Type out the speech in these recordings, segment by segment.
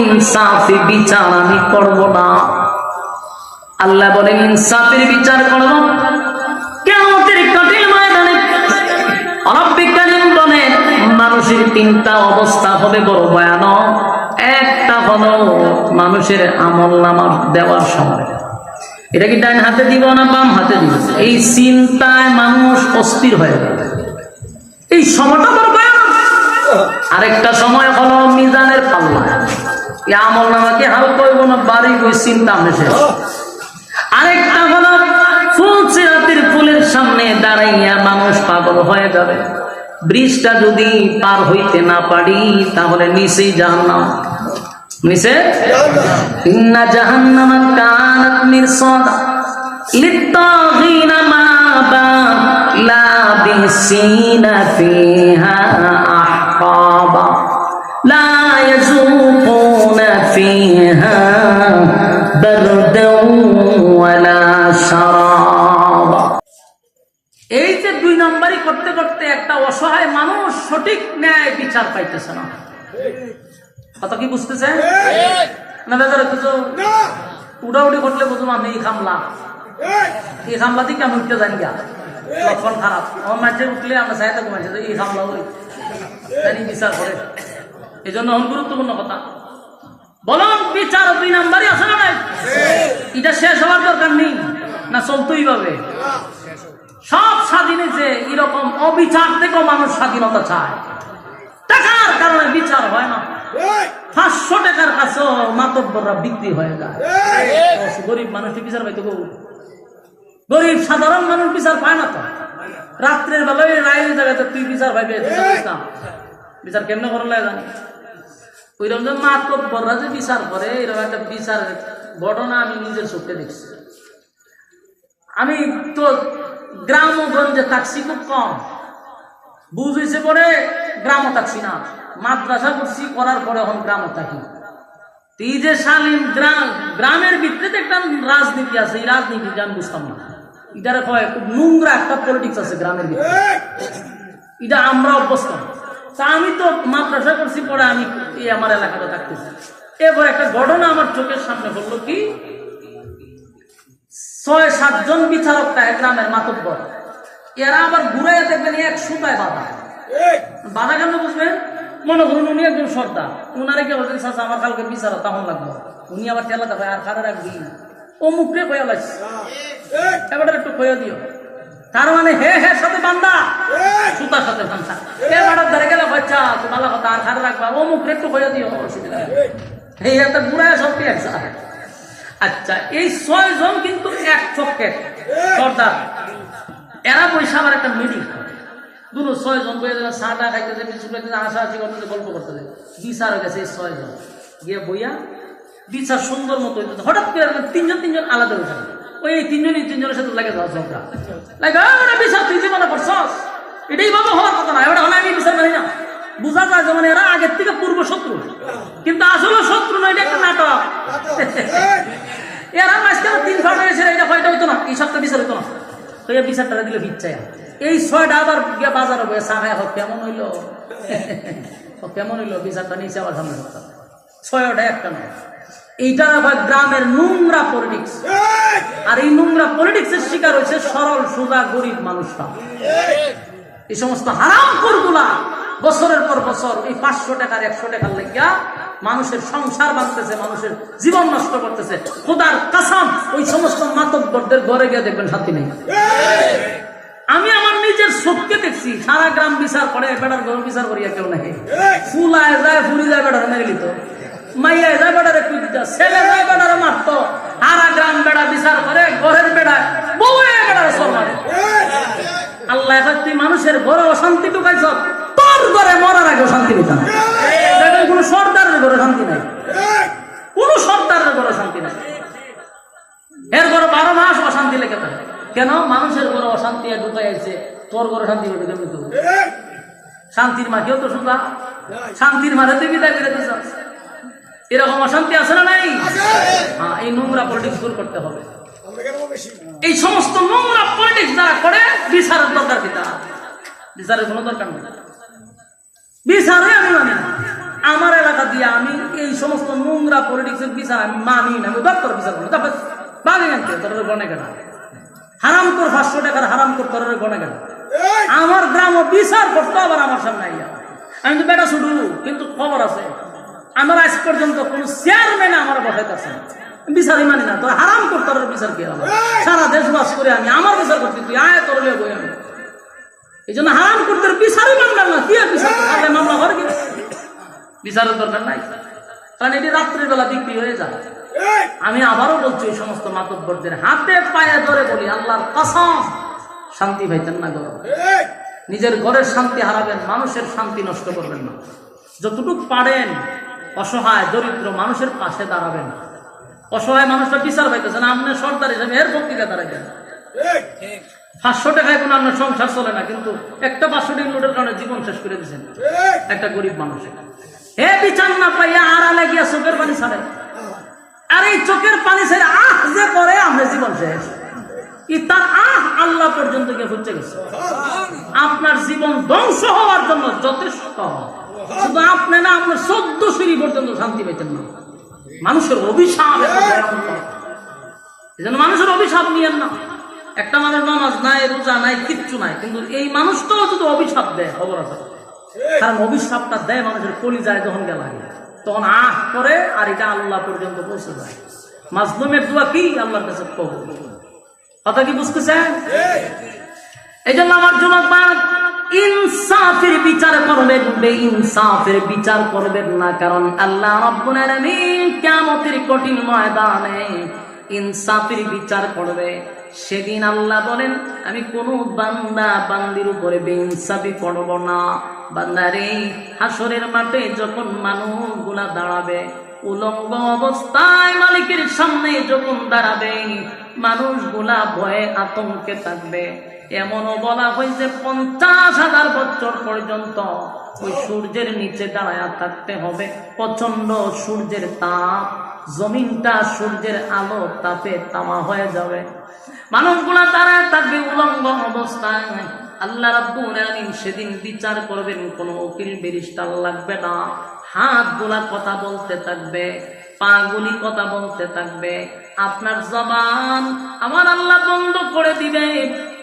ইনসাফি বিচার আমি করব না। আল্লাহ বলেন ইনসাফের বিচার করব কিয়ামতের কঠিন ময়দানে। রব্বুল কারীম বলেন মানুষের তিনটা অবস্থা হবে বড় ভয়ানক। একটা হলো মানুষের আমলনামা দেওয়ার সময়, এটা কি ডান হাতে দিব না বাম হাতে দিব, এই চিন্তায় মানুষ অস্থির হয়ে যাবে, এই সময়টা বড় ভয়ানক। আরেকটা সময় হলো মিজানের পাল্লা, এই আমলনামাকে হালকা হইব না বাড়ি বই চিন্তা মেশে। আরেকটা হলো ফুলসিরাতের ফুলের সামনে দাঁড়াইয়া মানুষ পাগল হয়ে যাবে। ব্রিজটা যদি পার হইতে না পারি তাহলে নিচেই জাহান্নাম, নিচে ইন্না জাহান্নামা কানাত মিরসাদা লিত্তাগিনা মাবা লাবিসিনা ফিহা আহকাবা লা ইয়াযুকুনা ফিহা বারদাও ওয়ালা শারাবা। এই যে দুই নম্বরই করতে করতে একটা অসহায় মানুষ সঠিক ন্যায় বিচার পাইতেছে না। কথা কি বুঝতেছে না দাদা? উড়াউড়ি করলে বুঝুন আমি এই খামলা দিকে আমি উঠতে জানি গা, লক্ষণ খারাপ। আমার মাঝে উঠলে আমরা চাইতে কমাইছে যে এই খামলা ওই জানি বিচার করে। এই জন্য গুরুত্বপূর্ণ কথা বলুন, বিচার দুই নাম্বারই আছে না? এটা শেষ হওয়ার দরকার নেই না, চলতেই পাবে। সব স্বাধীনে যে এরকম অবিচার থেকেও মানুষ স্বাধীনতা চায়, টাকার কারণে বিচার হয় না। 500 টাকার কাছেও মাতব্বররা বিক্রি হয়ে যায়। গরিব মানুষটি বিচার পাইতো, গরিব সাধারণ মানুষ বিচার পায় না। তো রাত্রের বেলায় রায়ের জায়গাতে তুই বিচার পাইবে, বিচার কেমনে করে লাগে জানি। ওইরকম যে মাতব্বররা যে বিচার করে, এরকম একটা বিচার ঘটনা আমি নিজের চোখে দেখছি। আমি তো গ্রামগঞ্জে থাকছি খুব কম, বুঝেছে পরে গ্রামও থাকছি না, মাদ্রাসা করছি, করার পরে এখন গ্রামও থাকি। এই যে শালীন গ্রামের ভিতরে একটা রাজনীতি আছে, এই রাজনীতি আমি বুঝতাম না। এটার কয় খুব নোংরা একটা পলিটিক্স আছে গ্রামের ভিতরে, এটা আমরা অভ্যস্ত। আমি তো মাদ্রাসা করছি, পরে আমি এই আমার এলাকাটা থাকতেছি। এরপর একটা ঘটনা আমার চোখের সামনে বললো কি, 6-7 জন বিচারক গ্রামের মাতব্বর, এরা আবার ঘুরাইয়া দেখবেন এক সুতায় বাধা। বাধা কেন বুঝবেন? মনে করুন উনি একজন সর্দার, উনারে কে বলছেন চাচা আমার কালকে বিচার তখন লাগবে, উনি আবার ঠেলা দেখায় আর কারে রাখবি ও মুখে খোয়া লাগছে, এবার একটু খোয়া দিও। তার মানে হে হে সাথে বান্ধা, সুতার সাথে বান্ধা, এবার ধরে গেলে বাচ্চা ভালো কথা আর কারে রাখবা, ও মুখে একটু খোয়া দিও। এই একটা ঘুরায় সব কি আছে। আচ্ছা, এই 6 জন কিন্তু এক চক্কের সর্দার, এরা পয়সা আবার একটা মিটিং, দুটো 6 জন বইয়া দেবে, চাটা খাইতেছে, বিস্কুট খাইতেছে, হাসাহাসি করতেছে, গল্প করতেছে। বিচার হয়ে গেছে এই 6 জন গিয়ে বইয়া বিচার সুন্দর মতো হইতেছে। হঠাৎ করে 3 জন আলাদা হয়ে যাবে, ওই 3 জনের সাথে লাগে যাওয়া ঝগড়া লাগে, বিচার তুই যে মনে করছস, এটাই ভাবে হওয়ার কথা না, এবার হলে আমি বিচার মানি না। বোঝা যায় যে মানে এরা আগের থেকে পূর্ব শত্রু, কিন্তু আসলে শত্রু নয়, এটা একটা নাটক। এরা মাঝখানে 3 ফাটা এসে এটা হয়তো হইতো না, এই সপ্তাহ বিচার হইতো না, তো এই বিচারটা দিলে ভিচ্ছায়। এই 6টা আবার গিয়ে বাজারে বয়ে চা খায়, কেমন হইলো কেমন হইলো, বিচারটা নিচে আবার সামনে করতাম। 6টা একটা নয়। এইটার আবার গ্রামের নোংরা পলিটিক্স, আর এই নোংরা পলিটিক্সের শিকার হয়েছে সরল সোজা গরিব মানুষরা। এই সমস্ত হারামখোরগুলা বছরের পর বছর এই 500 টাকার 100 টাকার লেগিয়া মানুষের সংসার বাঁধতেছে, মানুষের জীবন নষ্ট করতেছে। খোদার কসম, ওই সমস্ত মাতব্বরদের ঘরে গিয়ে দেখবেন শান্তি নেই। আমি আমার নিজের চোখকে দেখছি, সারা গ্রাম বিচার করে, বেটার ঘর বিচার করিয়া কেউ নাকি ফুলায় যায়, ফুলি যায়, বেটার মেরে দিত, মাইয়ায় যায়, বেটারে কুইটা, ছেলে যায়, বেটারে মারত। সারা গ্রাম বেড়া বিচার করে, ঘরের বেড়া বউয়ে বেটারে সর মারে। আল্লাহ এবার তুই মানুষের ঘরে অশান্তি ঢুকাইছ, তোর ঘরে মরার আগে শান্তি নিতাম। কোন সর্দারের ঘরে শান্তি নাই, কোন সর্দারের ঘরে শান্তি নাই। এর ঘরে 12 মাস অশান্তি লেগে থাকে। কেন? মানুষের ঘরে অশান্তি ঢুকাই আছে, তোর ঘরে শান্তি হবে কেমনি? তো শান্তির মা কেউ তো শুধা শান্তির মারে তুই বিদায় করে দিস। এরকম অশান্তি আছে না নাই? হ্যাঁ, এই নোংরা পলিটিক্স দূর করতে হবে। এই সমস্ত নোংরা পলিটিক্স যারা করে, বিচারের দরকার কি? তারা বিচারের কোনো দরকার নেই। বিচারে আমি মানি না। আমার এলাকা দিয়ে আমি এই সমস্ত পুরা পলিটিক্সের বিচার আমি মানি না, আমি দপ্তর বিচার করি, তারপর বাঙি আনতে তোর গণে কেনা হারাম কর 500 টাকার হারাম কর তোর গণে কেনা আমার গ্রাম বিচার করতো আবার আমার সামনে আইয়া। আমি তো বেটা শুধু, কিন্তু খবর আছে আমার আজ পর্যন্ত কোন চেয়ারম্যান আমার বসাইতেছে বিচারই মানি না। তোর হারাম কর তোর বিচার কি আমার সারা দেশ বাস করে আমি আমার বিচার করছি, তুই আয় তোর বই আমি এই জন্য হারাম করতে বিচারই মানলাম না। কি আর বিচার মামলা করে কি বিচারের দরকার নাই, কারণ এটি রাত্রের বেলা বিক্রি হয়ে যায়। আমি আবারও বলছি ওই সমস্ত মাতব্বরদের হাতে পায়ে ধরে বলি, আল্লাহর কসম শান্তি পাইতেন না গরম, নিজের ঘরের শান্তি হারাবেন, মানুষের শান্তি নষ্ট করবেন না। যতটুকু পারেন অসহায় দরিদ্র মানুষের পাশে দাঁড়াবেন। অসহায় মানুষটা বিচার পাইতেছে না, আপনি সরকার হিসেবে এর পত্রিকা দাঁড়াইবেন। 500 টাকায় কোনো আপনার সংসার চলে না, কিন্তু একটা 500 টাকা নোটের কারণে জীবন শেষ করে দিচ্ছেন একটা গরিব মানুষের। হে বিচার না পাইয়া আড়ালে গিয়া চোখের পানি ছাড়ে, আর এই চোখের পানি ছেড়ে আহ যে করে আমরা জীবন শেষ, তার আহ আল্লাহ পর্যন্ত গিয়ে পৌঁছে গেছে। আপনার জীবন ধ্বংস হওয়ার জন্য যথেষ্ট। শুধু আপনি না, আপনার 14 সিঁড়ি পর্যন্ত শান্তি পাইতেন না। মানুষের অভিশাপ, এজন্য মানুষের অভিশাপ নিয়েন না। একটা মানুষ নামাজ নাই, রোজা নাই, কিচ্ছু নাই, কিন্তু এই মানুষটাও যদি অভিশাপ দেয় খবর আছে, কারণ অভিশাপটা দেয় মানুষের কলিজায় যখন লাগে তখন আহ করে, আর এটা আল্লাহ পর্যন্ত পৌঁছে যায়। মাজলুমের দোয়া কি আল্লাহর কাছে কবুল। কথা কি বুঝতেছেন? এই জন্য আমার যুবক ইনসাফের বিচার করবেন, বেইনসাফের বিচার করবেন না, কারণ আল্লাহ রাব্বুল আলামিন কিয়ামতের কঠিন ময়দানে ইনসাফের বিচার করবে। সেদিন আল্লাহ বলেন, আমি কোন বান্দা বান্দির উপরে বেইনসাফি করব না। বান্দারে, হাসরের মাঠে যখন মানুষগুলা দাঁড়াবে উলঙ্গ অবস্থায় মালিকের সামনে যখন দাঁড়াবে, মানুষগুলা ভয়ে আতঙ্কে থাকবে। এমনও বলা হয়েছে 50,000 বছর পর্যন্ত ওই সূর্যের নিচে দাঁড়ায় থাকতে হবে। প্রচন্ড সূর্যের তাপ, জমিনটা সূর্যের আলো তাপে তামা হয়ে যাবে। মানুষগুলা দাঁড়ায় থাকবে উলঙ্গ অবস্থায়। আল্লাহ রাব্বুল আলামিন সেদিন বিচার করবেন, কোনো উকিল ব্যারিস্টার লাগবে না। হাতগুলা কথা বলতে থাকবে, পাগুলি কথা বলতে থাকবে। আপনার জবান আমার আল্লাহ বন্ধ করে দিবে।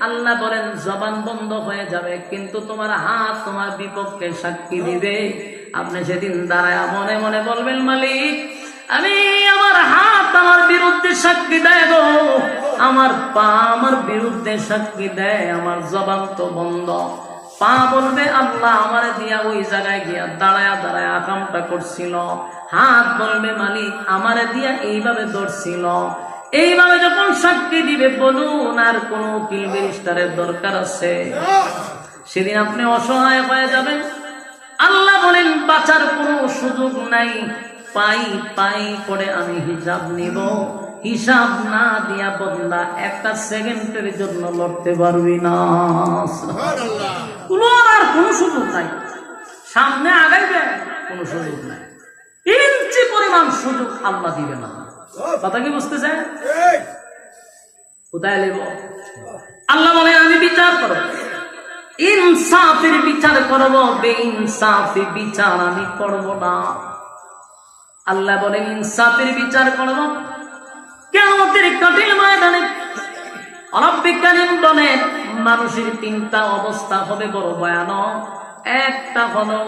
আল্লাহ বলেন জবান বন্ধ হয়ে যাবে, কিন্তু তোমার হাত তোমার বিপক্ষে সাক্ষী দিবে। আপনি সেদিন দাঁড়ায় মনে মনে বলবেন, মালিক আমি আমার হাত আমার বিরুদ্ধে সাক্ষী দেয় গো, আমার পা আমার বিরুদ্ধে সাক্ষী দেয়, আমার জবান তো বন্ধ। পা বলবে আল্লাহ আমার দিয়া ওই জায়গায় গিয়া দাঁড়ায়া দাঁড়ায়া কামটা করছিল। হাত বলবে মালিক আমার দিয়া এইভাবে ধরছিল। এইভাবে যখন সাক্ষী দিবে, বলুন আর কোন উকিল ব্যারিস্টারের দরকার আছে? সেদিন আপনি অসহায় হয়ে যাবেন। আল্লাহ বলেন বাঁচার কোনো সুযোগ নাই, পাই পাই করে আমি হিসাব নিব। হিসাব না দিয়া বদলা একটা সেকেন্ডের জন্য লড়তে পারবি না। আর কোন সুযোগ নাই, সামনে আগাইবে কোনো সুযোগ নাই, ইঞ্চি পরিমাণ সুযোগ আল্লাহ দিবে না। কথা কি বুঝতেছেন? কোথায় লেব? আল্লাহ বলে আমি বিচার করব, ইনসাফের বিচার করব, বেইনসাফের বিচার আমি করব না। আল্লাহ বলেন ইনসাফের বিচার করব কিয়ামতের কঠিন ময়দানে। রব্বুল কারীম বলেন মানুষের 3টা অবস্থা হবে বড় ভয়ানক। একটা হলো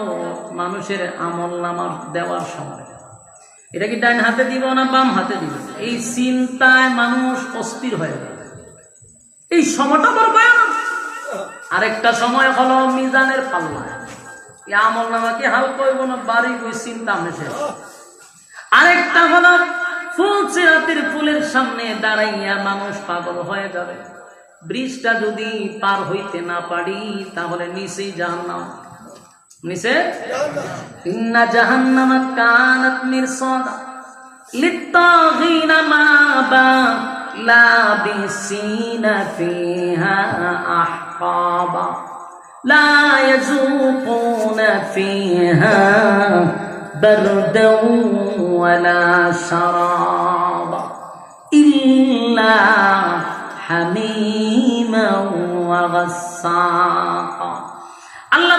মানুষের আমলনামা দেওয়ার সময়, এটা কি ডান হাতে দিব না বাম হাতে দিব, এই চিন্তায় মানুষ অস্থির হয়ে যাবে। এই সময়টা বড় ভয়ানক। আরেকটা সময় হলো মিজানের পাল্লা, এই আমলনামা কি হালকা হইব না বাড়ি ওই চিন্তা মেশে। আরেকটা হলো ফুলসিরাতের ফুলের সামনে দাঁড়াইয়া মানুষ পাগল হয়ে যাবে। ব্রিজটা যদি পার হইতে না পারি তাহলে নিচেই জাহান্নাম। নিচে ইন্না জাহান্নামা কানাত মিরসাদা লিত্তাগিনা মাবা লাবিসিনা ফিহা আহকাবা লা ইয়াযুকুনা ফিহা بردا ولا شرابا إلا حميما وغساقا। আল্লাহ